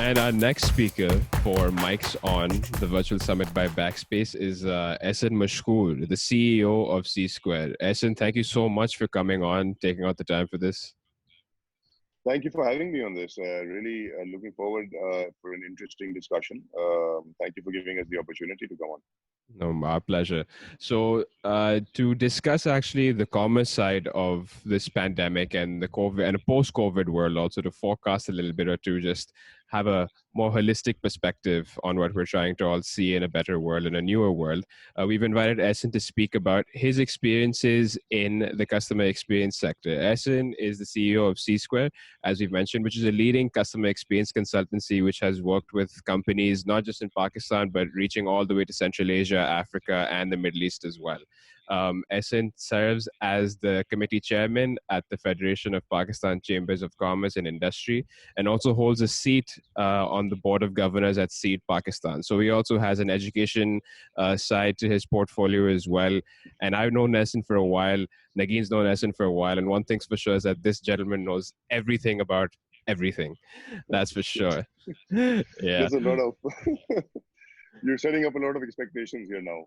And our next speaker for Mics on the virtual summit by Backspace is Ahsan Mashkoor, the CEO of C Square. Ahsan, thank you so much for coming on, taking out the time for this. Thank you for having me on this. Really looking forward for an interesting discussion. Thank you for giving us the opportunity to come on. No, our pleasure. So, to discuss actually the commerce side of this pandemic and the COVID and a post-COVID world, also to forecast a little bit or to just have a more holistic perspective on what we're trying to all see in a better world, in a newer world, we've invited Essen to speak about his experiences in the customer experience sector. Essen is the CEO of C Square, as we've mentioned, which is a leading customer experience consultancy which has worked with companies not just in Pakistan, but reaching all the way to Central Asia, Africa, and the Middle East as well. Essen serves as the committee chairman at the Federation of Pakistan Chambers of Commerce and Industry, and also holds a seat on the board of governors at Seed Pakistan. So he also has an education side to his portfolio as well. And I've known Essen for a while. Nageen's known Essen for a while. And one thing's for sure is that this gentleman knows everything about everything. That's for sure. Yeah. There's a lot of you're setting up a lot of expectations here now.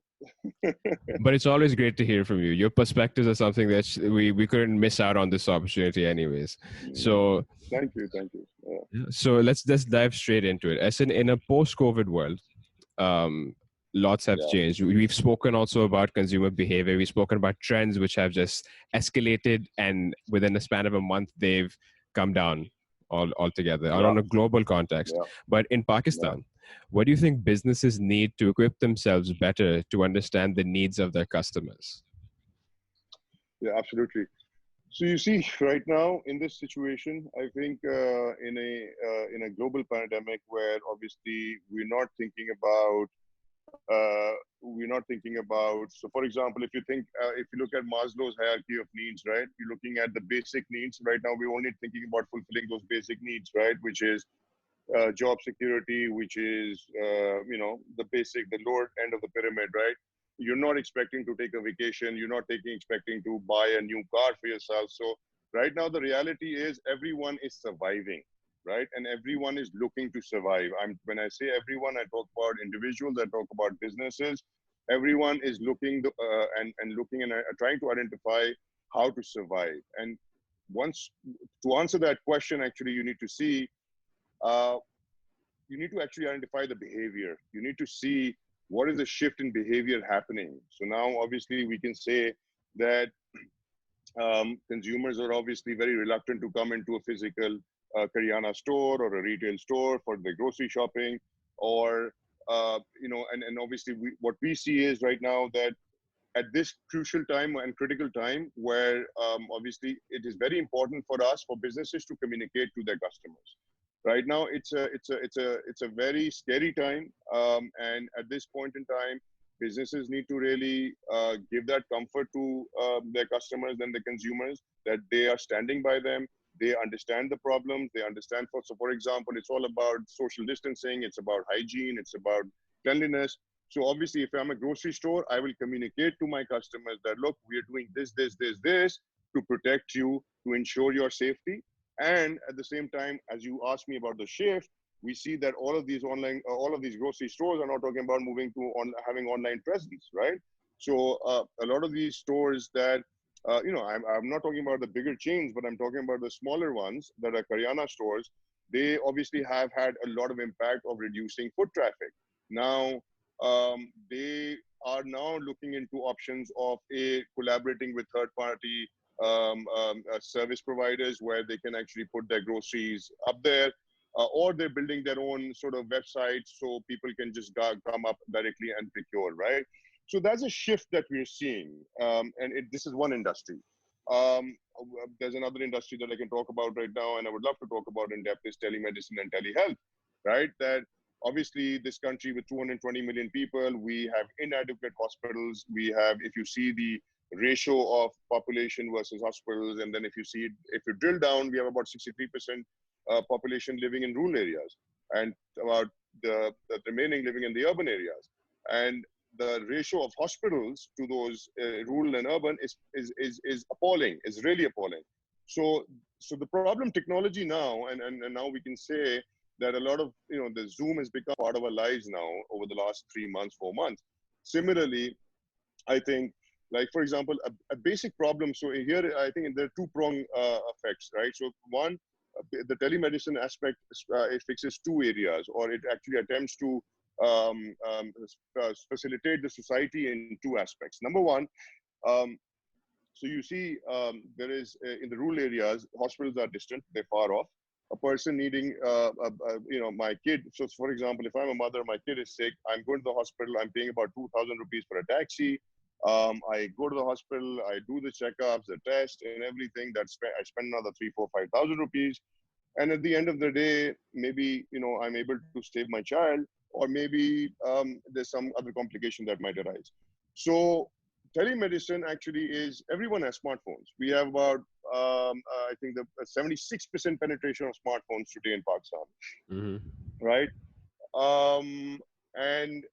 But it's always great to hear from you. Your perspectives are something that we couldn't miss out on this opportunity anyways. So Thank you. Yeah. so let's just dive straight into it. As in a post-COVID world, lots have changed. We've spoken also about consumer behavior. We've spoken about trends which have just escalated, and within the span of a month, they've come down altogether on a global context. But in Pakistan, what do you think businesses need to equip themselves better to understand the needs of their customers? Yeah, absolutely. So you see, right now in this situation, I think in a global pandemic where obviously we're not thinking about. So, for example, if you look at Maslow's hierarchy of needs, right? You're looking at the basic needs. Right now, we're only thinking about fulfilling those basic needs, right? Which is job security, which is the lower end of the pyramid, right? You're not expecting to take a vacation. You're not expecting to buy a new car for yourself. So right now, the reality is everyone is surviving, right? And everyone is looking to survive. When I say everyone, I talk about individuals, I talk about businesses. Everyone is looking and trying to identify how to survive. And to answer that question, actually, you need to see, you need to actually identify the behavior. You need to see what is the shift in behavior happening. So now, obviously, we can say that consumers are obviously very reluctant to come into a physical Karyana store or a retail store for their grocery shopping, or and obviously what we see is right now that at this crucial time and critical time where obviously it is very important for us, for businesses, to communicate to their customers. Right now, it's a very scary time, and at this point in time, businesses need to really give that comfort to their customers and the consumers, that they are standing by them. They understand the problems. They understand. So, for example, it's all about social distancing. It's about hygiene. It's about cleanliness. So obviously, if I'm a grocery store, I will communicate to my customers that, look, we are doing this to protect you, to ensure your safety. And at the same time, as you asked me about the shift, we see that all of these grocery stores are now talking about moving to having online presence, right? So a lot of these stores that, I'm not talking about the bigger chains, but I'm talking about the smaller ones that are Karyana stores. They obviously have had a lot of impact of reducing foot traffic. Now, they are now looking into options of collaborating with third-party service providers where they can actually put their groceries up there, or they're building their own sort of website so people can just come up directly and procure, right? So that's a shift that we're seeing, and this is one industry. There's another industry that I can talk about right now, and I would love to talk about in depth, is telemedicine and telehealth, right? That obviously this country with 220 million people, we have inadequate hospitals. We have, if you see the ratio of population versus hospitals, and then if you drill down, we have about 63% population living in rural areas, and about the remaining living in the urban areas. And the ratio of hospitals to those rural and urban is appalling, is really appalling. So the problem technology now, and now we can say that a lot of, the Zoom has become part of our lives now over the last 3 months, 4 months. Similarly, I think, like, for example, a basic problem. So here, I think there are two-prong effects, right? So one, the telemedicine aspect, it fixes two areas, or it actually attempts to facilitate the society in two aspects. Number one, um, so you see, there is in the rural areas, hospitals are distant, they're far off. A person needing, my kid. So, for example, if I'm a mother, my kid is sick, I'm going to the hospital, I'm paying about 2,000 rupees for a taxi. I go to the hospital, I do the checkups, the test, and everything. I spend another 3, 4, 5,000 rupees. And at the end of the day, maybe I'm able to save my child, or maybe there's some other complication that might arise. So telemedicine actually is, everyone has smartphones. We have about I think the 76% penetration of smartphones today in Pakistan, Mm-hmm. right? um, and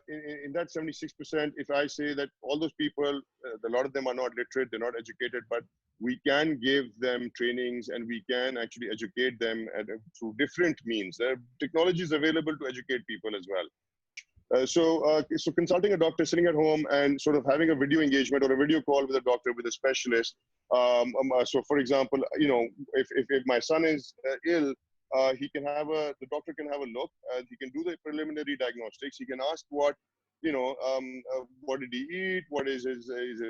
in that 76%, if I say that all those people, a lot of them are not literate, they're not educated, but we can give them trainings and we can actually educate them through different means. There are technologies available to educate people as well. So consulting a doctor, sitting at home and sort of having a video engagement or a video call with a doctor, with a specialist. So for example, if my son is ill, the doctor can have a look. He can do the preliminary diagnostics. He can ask what did he eat? What is his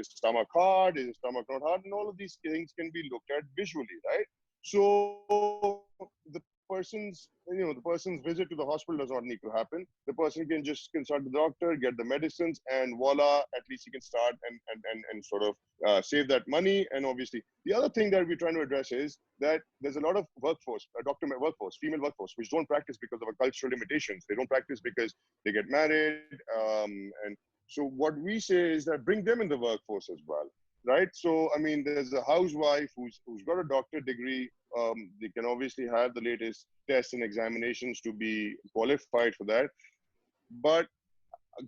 stomach hard? Is his stomach not hard? And all of these things can be looked at visually, right? So the person's visit to the hospital does not need to happen. The person can just consult the doctor, get the medicines, and voila, at least he can start and sort of save that money. And obviously, the other thing that we're trying to address is that there's a lot of workforce, doctor workforce, female workforce, which don't practice because of cultural limitations. They don't practice because they get married. And so what we say is that bring them in the workforce as well, right? So, I mean, there's a housewife who's got a doctorate degree. They can obviously have the latest tests and examinations to be qualified for that, but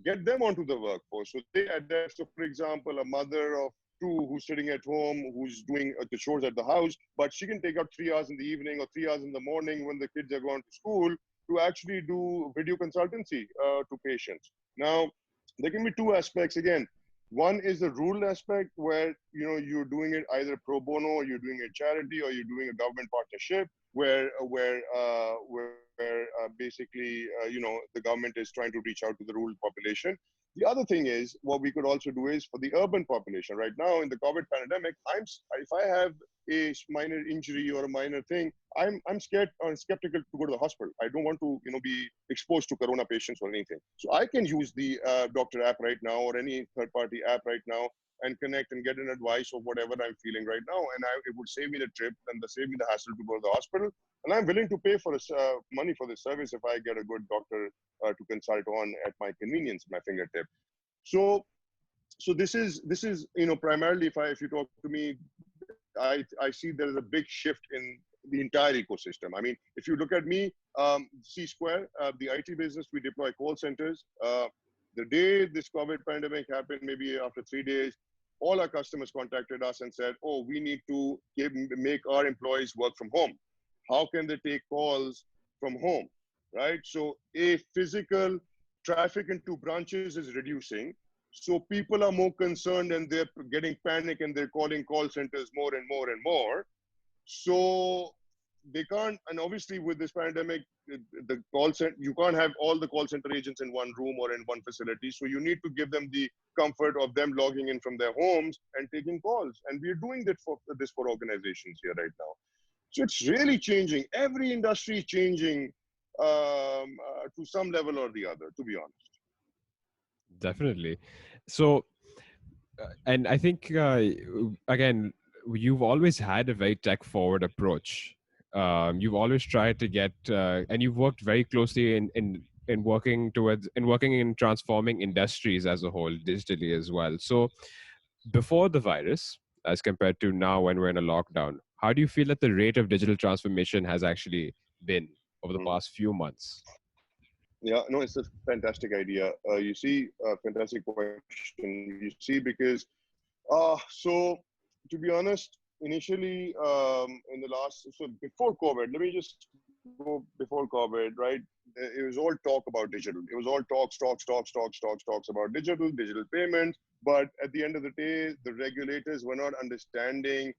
get them onto the workforce. So they adapt. So, for example, a mother of two who's sitting at home, who's doing the chores at the house, but she can take out 3 hours in the evening or 3 hours in the morning when the kids are going to school to actually do video consultancy to patients. Now, there can be two aspects again. One is the rural aspect where you're doing it either pro bono, or you're doing a charity, or you're doing a government partnership where basically the government is trying to reach out to the rural population. The other thing is what we could also do is for the urban population. Right now in the COVID pandemic, if I have a minor injury or a minor thing, I'm scared or skeptical to go to the hospital. I don't want to be exposed to corona patients or anything. So I can use the doctor app right now, or any third party app right now, and connect and get an advice of whatever I'm feeling right now. And it would save me the trip and save me the hassle to go to the hospital. And I'm willing to pay for money for this service if I get a good doctor to consult on at my convenience, my fingertip. So this is primarily, if you talk to me, I see there is a big shift in the entire ecosystem. I mean, if you look at me, C Square, the IT business, we deploy call centers. The day this COVID pandemic happened, maybe after 3 days, all our customers contacted us and said, oh, we need to make our employees work from home. How can they take calls from home, right? So physical traffic into branches is reducing. So people are more concerned and they're getting panic and they're calling call centers more and more and more. So they can't, and obviously with this pandemic, the call center, you can't have all the call center agents in one room or in one facility. So you need to give them the comfort of them logging in from their homes and taking calls. And we're doing that for organizations here right now. So it's really changing. Every industry is changing to some level or the other, to be honest. Definitely. So, and I think again, you've always had a very tech forward approach. You've always tried to get, and you've worked very closely in working in transforming industries as a whole digitally as well. So, before the virus, as compared to now when we're in a lockdown, how do you feel that the rate of digital transformation has actually been over the Mm. past few months? Yeah, no, it's a fantastic idea. You see, fantastic question. You see, because so to be honest, initially in the last, so before COVID, let me just before COVID, right? It was all talk about digital. It was all talks about digital payments. But at the end of the day, the regulators were not understanding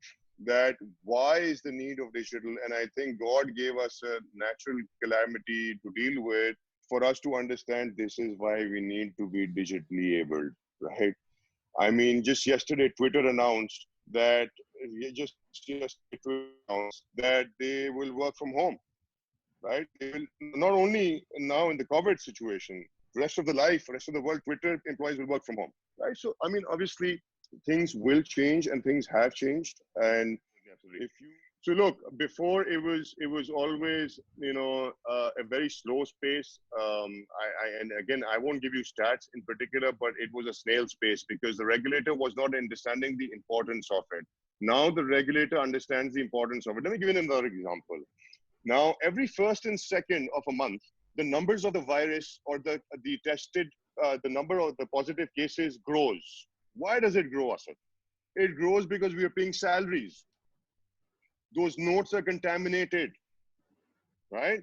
that why is the need of digital. And I think God gave us a natural calamity to deal with for us to understand this is why we need to be digitally able, right? I mean, just yesterday, Twitter announced that that they will work from home, right? They will not only now in the COVID situation, rest of the life, rest of the world, Twitter employees will work from home, right? So, I mean, obviously, things will change and things have changed. And if you so look, before it was always a very slow space. And again, I won't give you stats in particular, but it was a snail space because the regulator was not understanding the importance of it. Now the regulator understands the importance of it. Let me give you another example. Now, every first and second of a month, the numbers of the virus or the tested, the number of the positive cases grows. Why does it grow, Asad? It grows because we are paying salaries. Those notes are contaminated, right?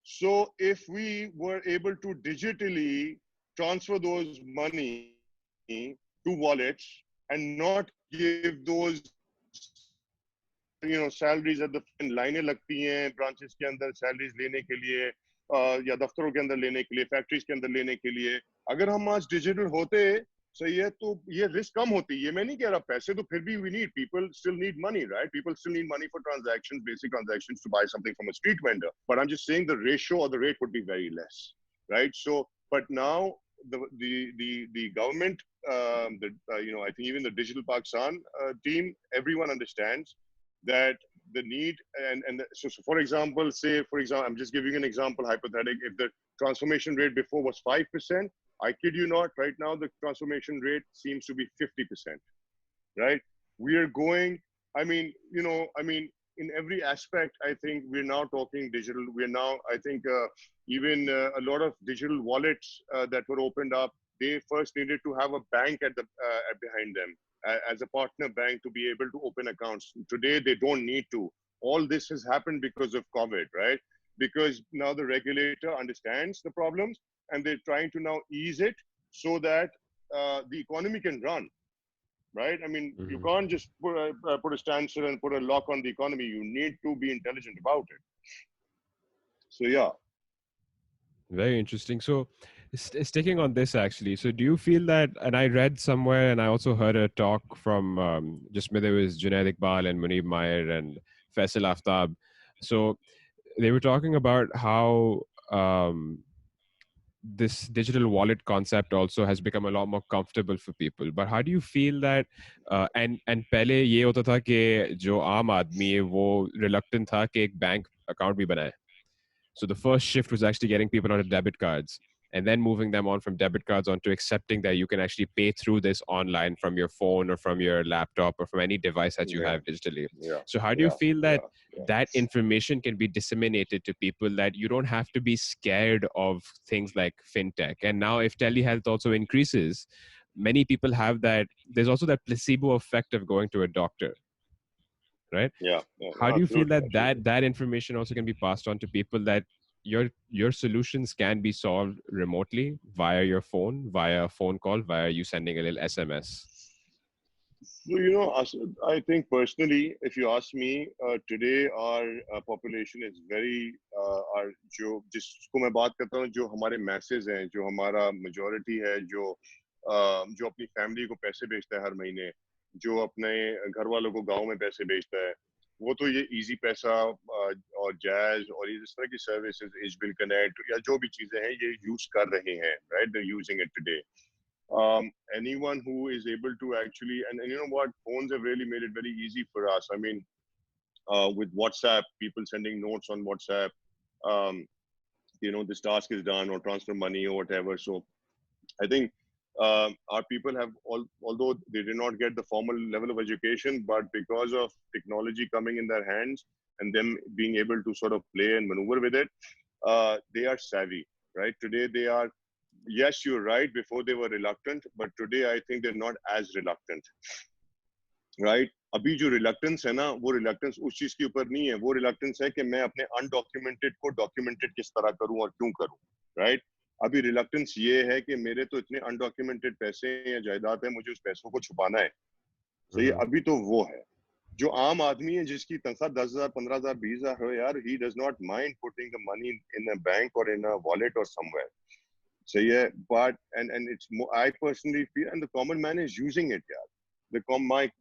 So if we were able to digitally transfer those money to wallets and not give those salaries at the लाइनें लगती हैं branches के अंदर salaries लेने के लिए या दफ्तरों के अंदर लेने के लिए factories के अंदर लेने के लिए अगर हम आज digital होते सही है तो ये risk कम होती ये मैं नहीं कह रहा पैसे तो फिर भी we need people still need money right people still need money for transactions basic transactions to buy something from a street vendor but I'm just saying the ratio or the rate would be very less right so but now the government I think even the Digital Pakistan team everyone understands that the need so for example I'm just giving an example hypothetical if the transformation rate before was 5% I kid you not right now the transformation rate seems to be 50% right we are going in every aspect I think we're now talking digital we're now I think even a lot of digital wallets that were opened up they first needed to have a bank at the behind them as a partner bank to be able to open accounts. Today, they don't need to. All this has happened because of COVID, right? Because now the regulator understands the problems and they're trying to now ease it so that the economy can run, right? I mean, you can't just put a standstill and put a lock on the economy. You need to be intelligent about it. So, yeah. Very interesting. So, sticking on this actually, so do you feel that, and I read somewhere and I also heard a talk from just there was Junaid Iqbal and Munib Mayer and Faisal Aftab. So, they were talking about how this digital wallet concept also has become a lot more comfortable for people. But how do you feel that and पहले ये होता था कि जो आम आदमी है वो reluctant था कि एक bank account भी बनाए. So the first shift was actually getting people onto debit cards and then moving them on from debit cards onto accepting that you can actually pay through this online from your phone or from your laptop or from any device that you have digitally. So how do you feel that that information can be disseminated to people that you don't have to be scared of things like fintech? And now if telehealth also increases, many people have that, there's also that placebo effect of going to a doctor. Right? How do you feel that that information also can be passed on to people that your solutions can be solved remotely via your phone, via a phone call, via you sending a little SMS? So, I think personally, if you ask me, today our population is very, our जिसको मैं बात करता हूँ, जो हमारे masses हैं, जो हमारा majority है, जो अपनी family को पैसे भेजता है हर महीने, जो अपने घर वालों को गांव में पैसे भेजता है, वो तो ये easy पैसा और jazz और इस तरह की services, H-Bill Connect या जो भी चीजें हैं, ये use कर रहे हैं, right? They're using it today. Anyone who is able to actually, and you know what, phones have really made it very easy for us. I mean, with WhatsApp, people sending notes on WhatsApp, this task is done or transfer money or whatever. So I think our people have, although they did not get the formal level of education, but because of technology coming in their hands and them being able to sort of play and maneuver with it, they are savvy, right? Today they are, yes, you're right. Before they were reluctant, but today I think they're not as reluctant, right? अभी जो reluctance है ना, वो reluctance उस चीज के ऊपर नहीं है, वो रिलक्टेंस है कि मैं अपने अनडॉक्यूमेंटेड को डॉक्यूमेंटेड किस तरह करूं और क्यों करूं, राइट? अभी रिलक्टेंस ये है कि मेरे तो इतने अनडॉक्यूमेंटेड पैसे या जायदाद है, मुझे उस पैसों को छुपाना है, सही है? अभी तो वो है। जो आम आदमी है जिसकी तनख्वाह 10,000, 15,000, 20,000 हो यार, he does not mind putting the money in a bank or in a wallet or somewhere. सही है, but and it's more, I personally feel, and the common man is using it, यार.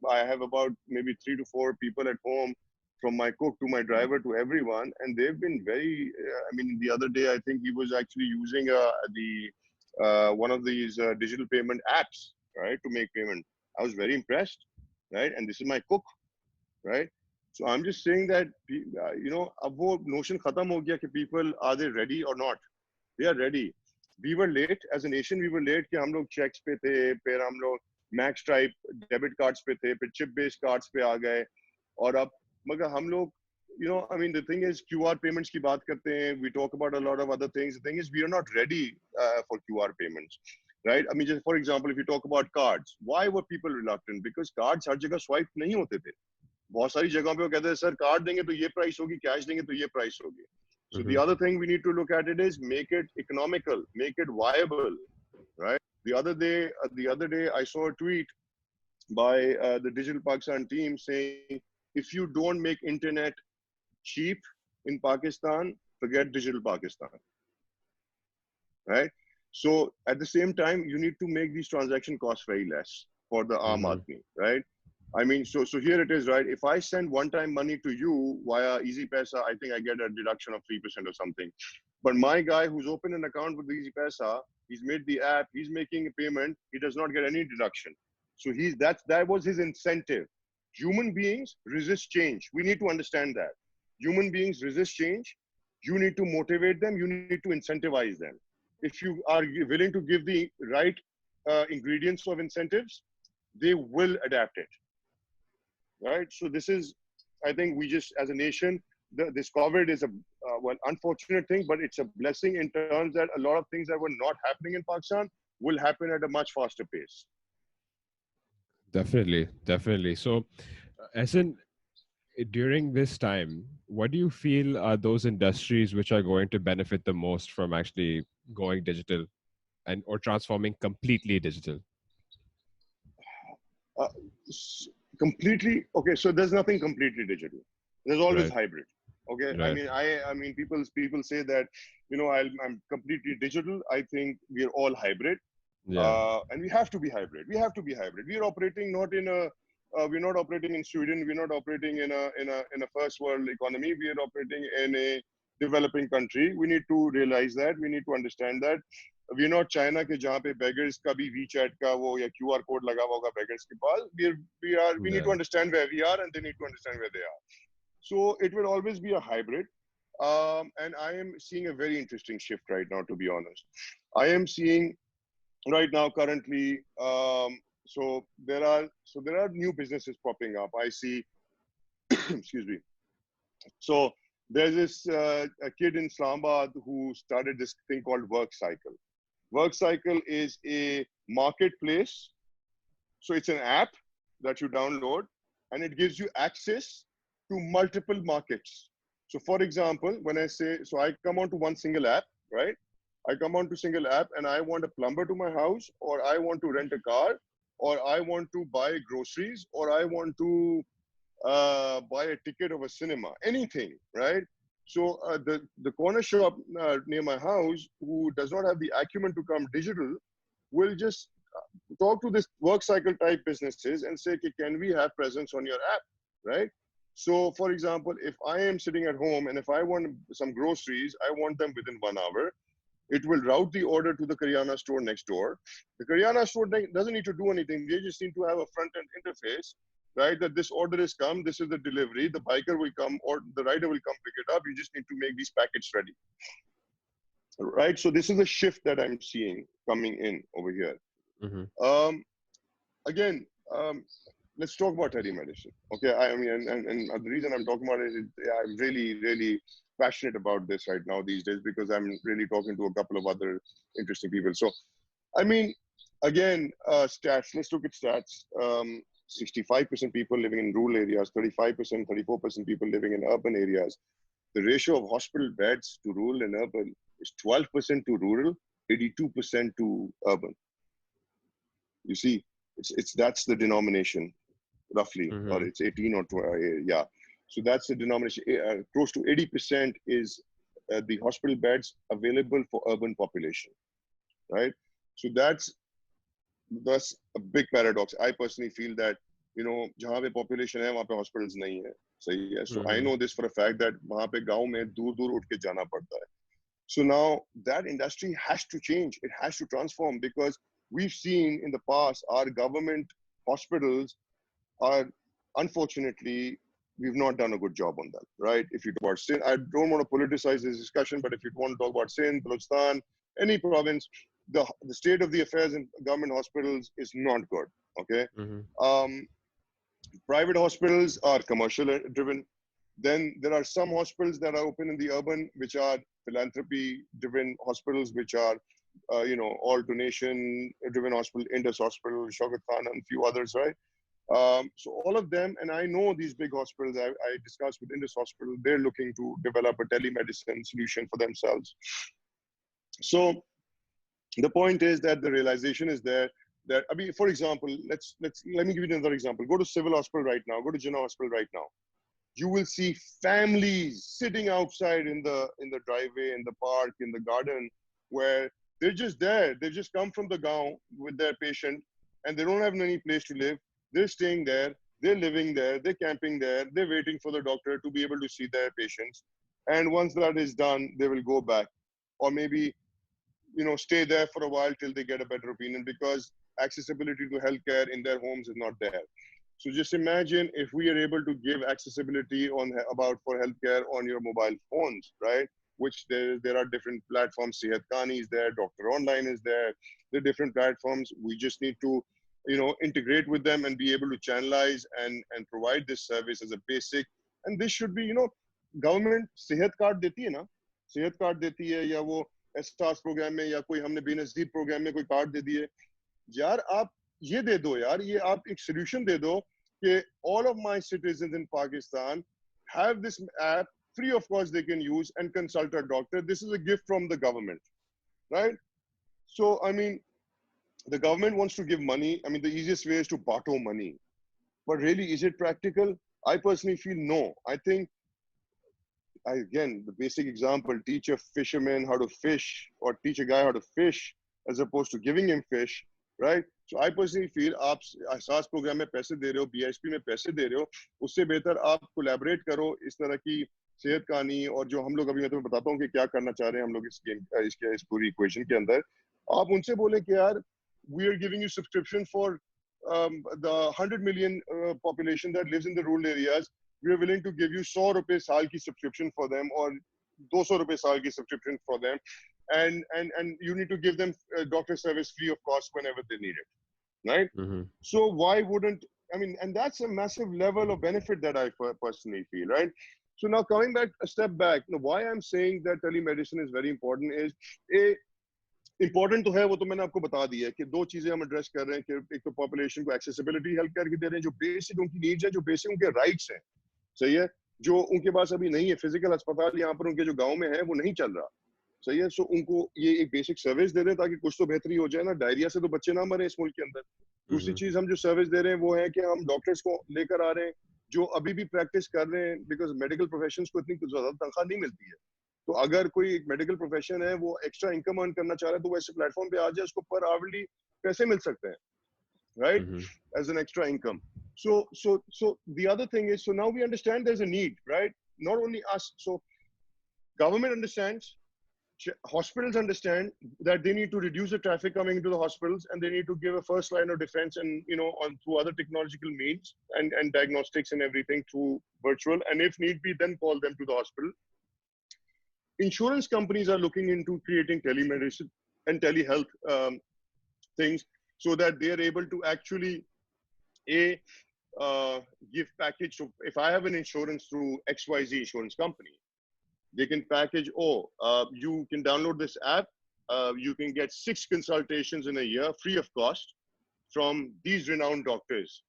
I have about maybe 3 to 4 people at home, from my cook to my driver to everyone, and they've been very. I mean, the other day I think he was actually using one of these digital payment apps, right, to make payment. I was very impressed, right? And this is my cook, right? So I'm just saying that अब वो notion खत्म हो गया कि people are they ready or not? They are ready. We were late as a nation. We were late कि हम लोग checks पे थे, फिर हम लोग मैक्स टाइप डेबिट कार्ड्स पे थे, फिर चिप बेस्ड कार्ड्स पे आ गए, और अब मगर हम लोग I mean, the thing is QR payments की बात करते हैं, we talk about a lot of other things. The thing is we are not ready for QR payments, right? I mean, just for example, if you talk about cards, why were people reluctant? Because cards हर जगह swipe नहीं होते थे, बहुत सारी जगहों पे वो कहते हैं सर कार्ड देंगे तो ये प्राइस होगी, कैश देंगे तो ये प्राइस होगी. So the other thing we need to look at it is make it economical, make it viable, right? The other day I saw a tweet by the Digital Pakistan team saying, if you don't make internet cheap in Pakistan, forget Digital Pakistan, right? So at the same time, you need to make these transaction costs very less for the Aam Aadmi, right? I mean, so here it is, right? If I send one-time money to you via Easy Pesa, I think I get a deduction of 3% or something. But my guy who's opened an account with Easy Pesa, he's made the app, he's making a payment, he does not get any deduction. So that was his incentive. Human beings resist change. We need to understand that. Human beings resist change. You need to motivate them. You need to incentivize them. If you are willing to give the right ingredients of incentives, they will adapt it. Right? So this is, I think we just, as a nation, this COVID is a one unfortunate thing, but it's a blessing in terms that a lot of things that were not happening in Pakistan will happen at a much faster pace. Definitely, definitely. So, Ahsan, during this time, what do you feel are those industries which are going to benefit the most from actually going digital and or transforming completely digital? Uh, Completely, okay, so there's nothing completely digital. There's always Right. hybrid. Okay, Right. I mean, people say that, I'm completely digital. I think we're all hybrid, Yeah. and we have to be hybrid. We have to be hybrid. We are operating not in a, we're not operating in Sweden. We're not operating in a first world economy. We are operating in a developing country. We need to realize that. We need to understand that. We're not China के जहाँ पे beggars का भी WeChat का वो या QR code लगा हुआ होगा beggars के पास. We need to understand where we are, and they need to understand where they are. So it will always be a hybrid. And I am seeing a very interesting shift right now, to be honest. I am seeing right now currently, so there are new businesses popping up. I see, excuse me. So there's this a kid in Islamabad who started this thing called Work Cycle. Work Cycle is a marketplace. So it's an app that you download, and it gives you access to multiple markets. So for example, when I say, so I come onto one single app, right? I come onto single app and I want a plumber to my house, or I want to rent a car, or I want to buy groceries, or I want to buy a ticket of a cinema, anything, right? So the corner shop near my house, who does not have the acumen to come digital, will just talk to this work cycle type businesses and say, okay, can we have presence on your app, right? So for example, if I am sitting at home and if I want some groceries, I want them within 1 hour, it will route the order to the Karyana store next door. The Karyana store doesn't need to do anything. They just need to have a front-end interface, right? That this order is come, this is the delivery, the biker will come or the rider will come pick it up. You just need to make these packets ready, right? So this is a shift that I'm seeing coming in over here. Mm-hmm. Again, let's talk about telemedicine. Okay, I mean, and the reason I'm talking about it is I'm really, really passionate about this right now these days, because I'm really talking to a couple of other interesting people. So, I mean, again, stats. Let's look at stats. 65% people living in rural areas, 35%, 34% people living in urban areas. The ratio of hospital beds to rural and urban is 12% to rural, 82% to urban. You see, it's that's the denomination, roughly, or it's 18 or 12, yeah. So that's the denomination. Close to 80% is the hospital beds available for urban population, right? So that's a big paradox. I personally feel that, you know, जहाँ पे population है वहाँ पे hospitals नहीं है, सही है. So I know this for a fact that वहाँ पे गांव में दूर-दूर उठ के जाना पड़ता है. So now that industry has to change. It has to transform, because we've seen in the past our government hospitals are, unfortunately, we've not done a good job on that, right? If you talk about Sindh, I don't want to politicize this discussion, but if you want to talk about Sindh, Balochistan, any province, the state of the affairs in government hospitals is not good, okay? Private hospitals are commercial driven. Then there are some hospitals that are open in the urban, which are philanthropy-driven hospitals, which are, you know, all donation-driven hospital, Indus Hospital, Shaukat Khan, and a few others, right? So all of them, and I know these big hospitals, I discussed with Indus Hospital, they're looking to develop a telemedicine solution for themselves. So the point is that the realization is there that, I mean, for example, let me give you another example. Go to Civil Hospital right now, go to Jinnah Hospital right now. You will see families sitting outside in the driveway, in the park, in the garden, where they're just there. They just come from the gaon with their patient, and they don't have any place to live. They're staying there. They're living there. They're camping there. They're waiting for the doctor to be able to see their patients. And once that is done, they will go back, or maybe, you know, stay there for a while till they get a better opinion, because accessibility to healthcare in their homes is not there. So just imagine if we are able to give accessibility for healthcare on your mobile phones, right? Which there are different platforms. Sehat Khani is there, Doctor Online is there. There are different platforms. We just need to, you know, integrate with them and be able to channelize and provide this service as a basic. And this should be, you know, government Sehat card deti hai na, Sehat card deti hai, ya wo STARS program mein, ya koi humne Benazir program mein koi card de diye. यार आप ये दे दो यार, ये आप एक solution दे दो कि all of my citizens in Pakistan have this app free of cost they can use and consult a doctor. This is a gift from the government, right? So I mean, the government wants to give money. I mean, the easiest way is to barter money, but really, is it practical? I personally feel no. I think, again, the basic example: teach a fisherman how to fish, or teach a guy how to fish, as opposed to giving him fish. Right? So I personally feel आप एहसास programme में पैसे दे रहे हो, BISP में पैसे दे रहे हो, उससे बेहतर आप कोलैबोरेट करो इस तरह की सेहत कहानी, और जो हम लोग अभी मैं तुम्हें बताता हूँ कि क्या करना चाह रहे हैं हम लोग इस पूरी इक्वेशन के अंदर. आप उनसे बोले कि यार, we are giving you subscription for the 100 million population that lives in the rural areas. We are willing to give you 100 रुपए साल की subscription for them, or 200 रुपए साल की subscription for them. And you need to give them doctor service free of cost whenever they need it, right? So why wouldn't, I mean, and that's a massive level of benefit that I personally feel, right? So now coming back a step back, you know, why I'm saying that telemedicine is very important is, important तो है, वो तो मैंने आपको बता दिया कि दो चीजें हम एड्रेस कर रहे हैं कि एक तो पॉपुलेशन को एक्सेसिबिलिटी हेल्थ केयर की दे रहे हैं, जो बेसिक उनकी नीड्स है, जो बेसिक उनके राइट्स हैं, सही है, जो उनके पास अभी नहीं है. फिजिकल अस्पताल यहाँ पर उनके जो गांव में है वो नहीं चल रहा, सही है. सो उनको ये एक बेसिक सर्विस दे दें ताकि कुछ तो बेहतरी हो जाए ना. डायरिया से तो बच्चे ना मरे इस मुल्क के अंदर. दूसरी चीज हम जो सर्विस दे रहे हैं वो है कि हम डॉक्टर्स को लेकर आ रहे हैं जो अभी भी प्रैक्टिस कर रहे हैं, बिकॉज मेडिकल प्रोफेशंस को इतनी ज्यादा तनख्वाह नहीं मिलती है. तो अगर कोई एक मेडिकल प्रोफेशन है, वो एक्स्ट्रा इनकम अर्न करना चाह रहा है, तो वो ऐसे प्लेटफॉर्म पे आ जाए, उसको पर आवरली पैसे मिल सकते हैं, right? As an extra income. So the other thing is, so now we understand there's a need, right? Not only us. So government understands, hospitals understand that they need to reduce the traffic coming into the hospitals, and they need to give a first line of defense, and, you know, on through other technological means and diagnostics and everything through virtual, and if need be, then call them to the hospital. Insurance companies are looking into creating telemedicine and telehealth things, so that they are able to actually give package. So if I have an insurance through XYZ insurance company, they can package, you can download this app, you can get 6 consultations in a year free of cost from these renowned doctors.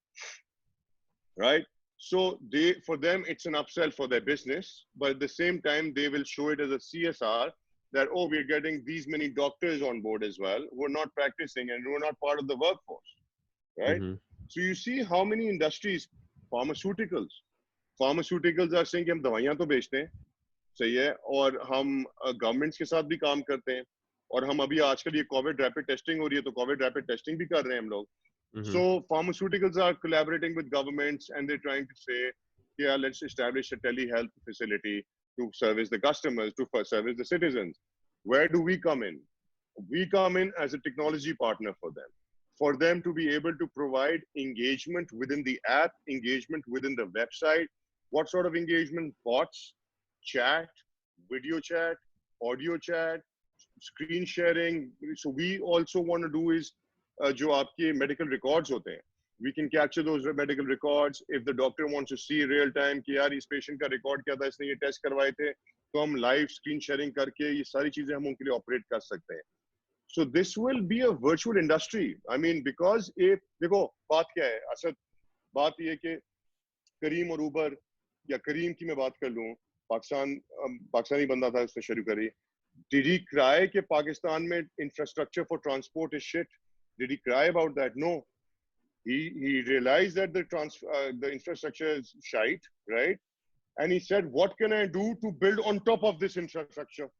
right? So for them, it's an upsell for their business, but at the same time, they will show it as a CSR that, oh, we're getting these many doctors on board as well who are not practicing and who are not part of the workforce, right? Mm-hmm. So you see how many industries, pharmaceuticals, pharmaceuticals are saying कि हम दवाइयां तो बेचते हैं, सही है, और हम गवर्नमेंट्स के साथ भी काम करते हैं, और हम अभी आजकल ये कोविड रैपिड टेस्टिंग हो रही है, तो कोविड रैपिड टेस्टिंग भी कर रहे हैं हम लोग. Mm-hmm. So pharmaceuticals are collaborating with governments and they're trying to say, yeah, let's establish a telehealth facility to service the customers, to service the citizens. Where do we come in? We come in as a technology partner for them to be able to provide engagement within the app, engagement within the website. What sort of engagement? Bots, chat, video chat, audio chat, screen sharing. So we also want to do is जो आपके medical records होते हैं, we can capture those medical records. If the doctor wants to see real time कि यार इस patient का record क्या था, इसने ये test करवाए थे, तो हम live screen sharing करके ये सारी चीजें हम उनके लिए operate कर सकते हैं. So this will be a virtual industry. I mean, because एक देखो बात क्या है असद, बात ये कि करीम और उबर, या करीम की मैं बात कर लूँ, पाकिस्तानी बंदा था, उसने शुरू करी. Did he cry कि पाकिस्तान में infrastructure for transport is shit? Did he cry about that? No. He realized that the infrastructure is shite, right? And he said, what can I do to build on top of this infrastructure,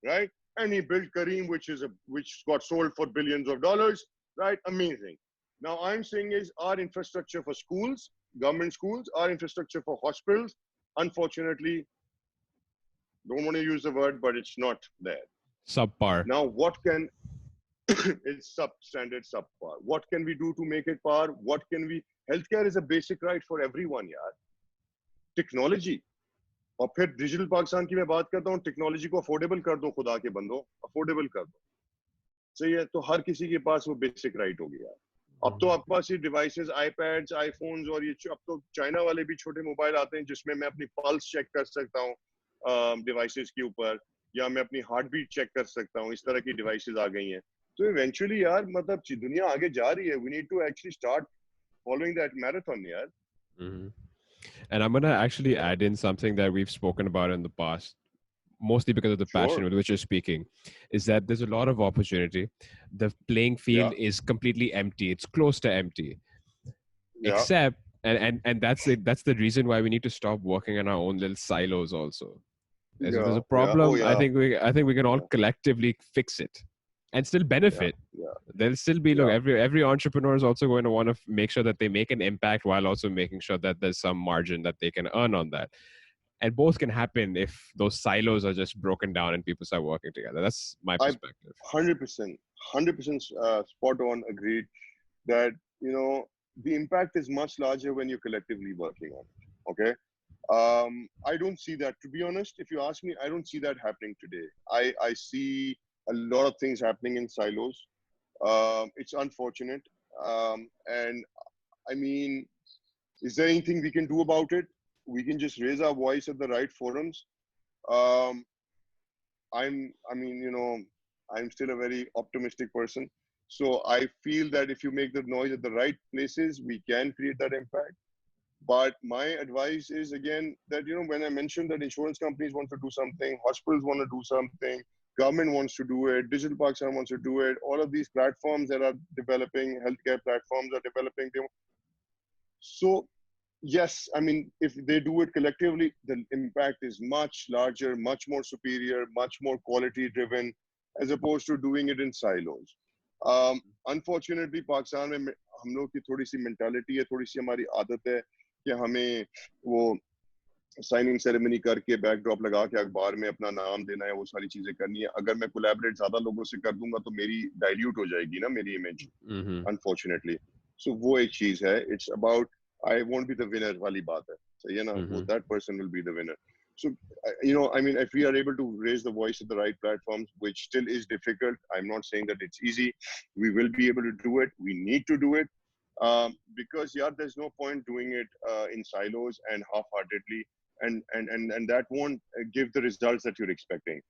right? And he built Kareem, which got sold for billions of dollars, right? Amazing. Now I'm saying is our infrastructure for schools, government schools, our infrastructure for hospitals, unfortunately, don't want to use the word, but it's not there. Subpar. Now what can it's substandard, subpar. What can we do to make it par? What can we? Healthcare is a basic right for everyone, yaar. Technology. और फिर digital Pakistan की मैं बात करता हूँ, technology को affordable कर दो, खुदा के बंदो, अफोर्डेबल कर दो, सही है, तो हर किसी के पास वो बेसिक राइट हो गया. अब तो आपके पास ये डिवाइसेस, आईपैड्स, आईफोन्स, और ये अब तो चाइना वाले भी छोटे मोबाइल आते हैं जिसमें मैं अपनी पल्स चेक कर सकता हूँ डिवाइसेस के ऊपर, या मैं अपनी हार्ट बीट चेक कर सकता हूँ. इस तरह की डिवाइसेस आ गई हैं. तो इवेंचुअली यार, मतलब दुनिया आगे जा रही है. We need to actually start following that marathon यार. Mm-hmm. And I'm going to actually add in something that we've spoken about in the past, mostly because of the passion Sure. with which you're speaking, is that there's a lot of opportunity. The playing field Yeah. is completely empty. It's close to empty. Yeah. Except, and that's the reason why we need to stop working in our own little silos also. As if there's a Yeah. Oh problem, yeah. I think we can all collectively fix it and still benefit. Yeah. There'll still be, look, Yeah. every entrepreneur is also going to want to make sure that they make an impact while also making sure that there's some margin that they can earn on that. And both can happen if those silos are just broken down and people start working together. That's my I perspective. 100% spot on agreed that, you know, the impact is much larger when you're collectively working on it. Okay. I don't see that, to be honest. If you ask me, I don't see that happening today. I see a lot of things happening in silos. It's unfortunate. And I mean, is there anything we can do about it? We can just raise our voice at the right forums. Um, I'm still a very optimistic person. So I feel that if you make the noise at the right places, we can create that impact. But my advice is, again, that, you know, when I mentioned that insurance companies want to do something, hospitals want to do something, government wants to do it, Digital Pakistan wants to do it, all of these platforms that are developing, healthcare platforms are developing. So yes, I mean, if they do it collectively, the impact is much larger, much more superior, much more quality driven, as opposed to doing it in silos. Unfortunately, Pakistan में हम लोग की थोड़ी सी mentality है, थोड़ी सी हमारी आदत है कि हमें वो साइनिंग सेरेमनी करके बैकड्रॉप लगा के अखबार में अपना नाम देना है, वो सारी चीजें करनी है. अगर मैं कोलैबोरेट ज्यादा लोगों से कर दूंगा तो मेरी डाइल्यूट हो जाएगी ना मेरी इमेज, अनफॉर्चुनेटली. सो वो एक चीज है. It's about I won't be the winner wali baat hai. So, you know, that person will be the winner. So, you know, I mean, if we are able to raise the voice at the right platforms, which still is difficult, I'm not saying that it's easy. We will be able to do it. We need to do it. Because, yeah, there's no point doing it in silos and half-heartedly. And that won't give the results that you're expecting.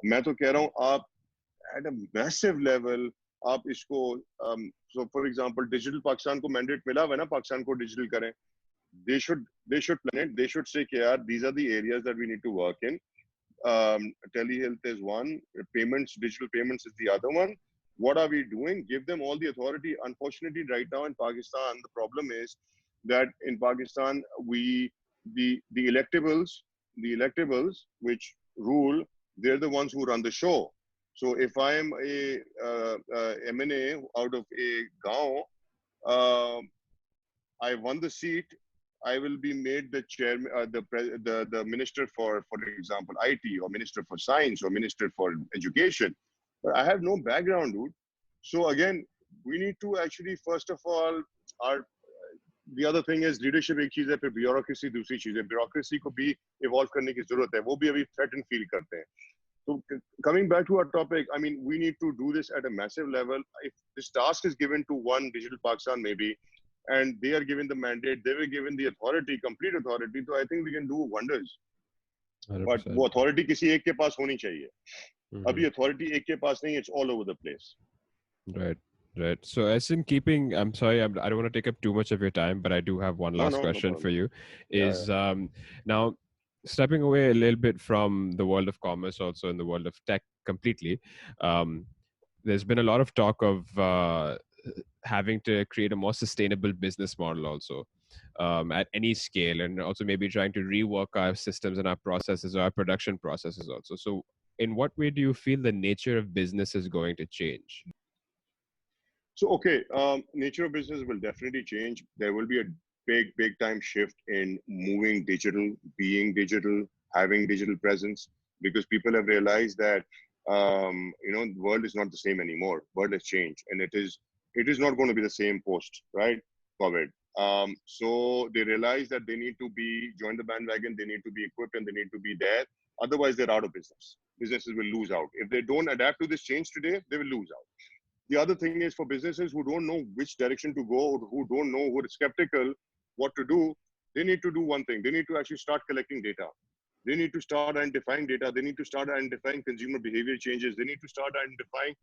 मैं तो कह रहा हूँ, आप at a massive level, आप इसको so for example, Digital Pakistan को mandate मिला हुआ है ना, पाकिस्तान को डिजिटल करें. they should plan it. They should say, yeah, these are the areas that we need to work in. Telehealth is one, payments, digital payments is the other one. What are we doing? Give them all the authority. Unfortunately, right now in Pakistan, the problem is that in Pakistan, the electables which rule, they're the ones who run the show. So if I am a MNA out of a gaon, I won the seat, I will be made the chairman, the minister for example, IT, or minister for science, or minister for education. But I have no background, dude. So again, we need to actually, first of all, our the other thing is leadership एक चीज है, फिर bureaucracy दूसरी चीज है. Bureaucracy को भी evolve करने की जरूरत है. वो भी अभी threatened feel करते हैं. So coming back to our topic, I mean, we need to do this at a massive level. If this task is given to one Digital Pakistan maybe, and they are given the mandate, they were given the authority, complete authority, so I think we can do wonders. 100%. But वो authority किसी एक के पास होनी चाहिए. अभी authority एक के पास नहीं, it's all over the place. Right. Right. So as in keeping, I'm sorry, I don't want to take up too much of your time, but I do have one last question for you. Is now stepping away a little bit from the world of commerce, also in the world of tech completely. There's been a lot of talk of having to create a more sustainable business model also at any scale, and also maybe trying to rework our systems and our processes, or our production processes also. So in what way do you feel the nature of business is going to change? So, okay, nature of business will definitely change. There will be a big time shift in moving digital, being digital, having digital presence, because people have realized that, the world is not the same anymore. World has changed, and it is not going to be the same post, right? COVID. So they realize that they need to join the bandwagon, they need to be equipped, and they need to be there. Otherwise, they're out of business. Businesses will lose out. If they don't adapt to this change today, they will lose out. The other thing is, for businesses who don't know which direction to go, who don't know, who are skeptical what to do, they need to do one thing. They need to actually start collecting data. They need to start identifying data. They need to start identifying consumer behavior changes. They need to start identifying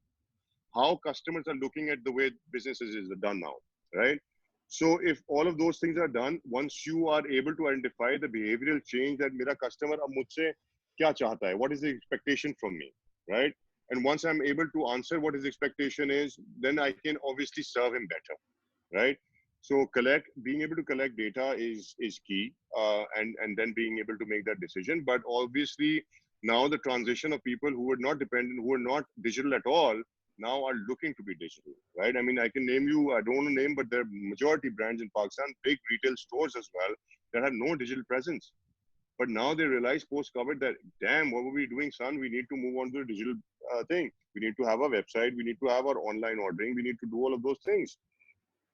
how customers are looking at the way businesses is done now, right? So if all of those things are done, once you are able to identify the behavioral change that mera customer ab mujhse kya chahta hai, what is the expectation from me, right? And once I'm able to answer what his expectation is, then I can obviously serve him better, right? So being able to collect data is key, and then being able to make that decision. But obviously now the transition of people who were not dependent, who were not digital at all, now are looking to be digital, right? I mean, I can name you, I don't want to name, but there are majority brands in Pakistan, big retail stores as well, that have no digital presence. But now they realize post-COVID that, damn, what were we doing, son? We need to move on to the digital thing. We need to have a website. We need to have our online ordering. We need to do all of those things.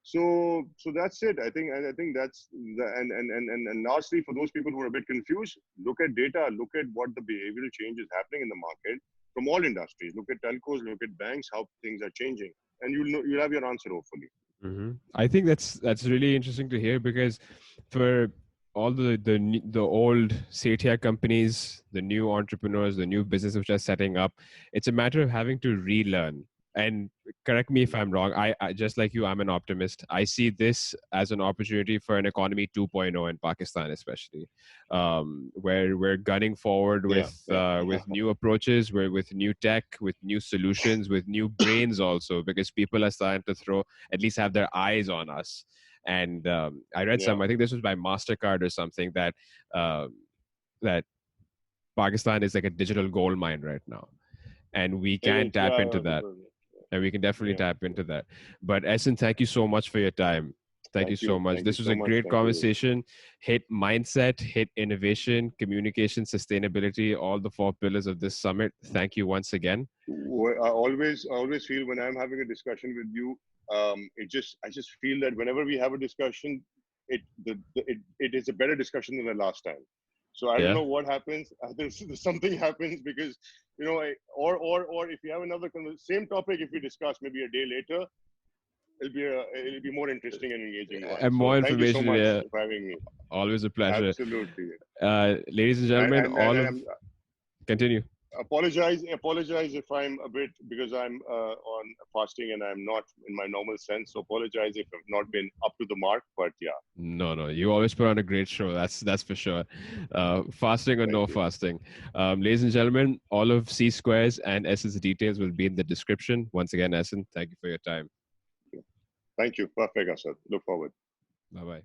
So that's it. I think that's and lastly, for those people who are a bit confused, look at data. Look at what the behavioral change is happening in the market from all industries. Look at telcos. Look at banks. How things are changing, and you'll have your answer hopefully. I think that's really interesting to hear, because for all the old Setia companies, the new entrepreneurs, the new businesses which are setting up, it's a matter of having to relearn. And correct me if I'm wrong, I just like you, I'm an optimist. I see this as an opportunity for an economy 2.0 in Pakistan, especially, where we're gunning forward with new approaches, with new tech, with new solutions, with new brains also, because people are starting to at least have their eyes on us. And I read I think this was by MasterCard or something, that that Pakistan is like a digital gold mine right now, and we can tap into that. And we can definitely tap into that. But Ahsan, thank you so much for your time. Thank you so much. This was a great conversation. Hit mindset, hit innovation, communication, sustainability, all the 4 pillars of this summit. Thank you once again. I always feel when I'm having a discussion with you, I just feel that whenever we have a discussion, it is a better discussion than the last time. So I don't know what happens. There's something happens because, or if you have another same topic, if we discuss maybe a day later, it'll be more interesting and engaging. And more information. Thank you so much for having me. Always a pleasure. Absolutely. Ladies and gentlemen, continue. apologize if I'm a bit, because I'm on fasting and I'm not in my normal sense. So apologize if I've not been up to the mark. But yeah, No, you always put on a great show. That's for sure. Fasting or thank no you. fasting. Ladies and gentlemen, all of C Squares and Essence details will be in the description. Once again, Essen, thank you for your time. Thank you. Perfect, Asad. Look forward. Bye bye.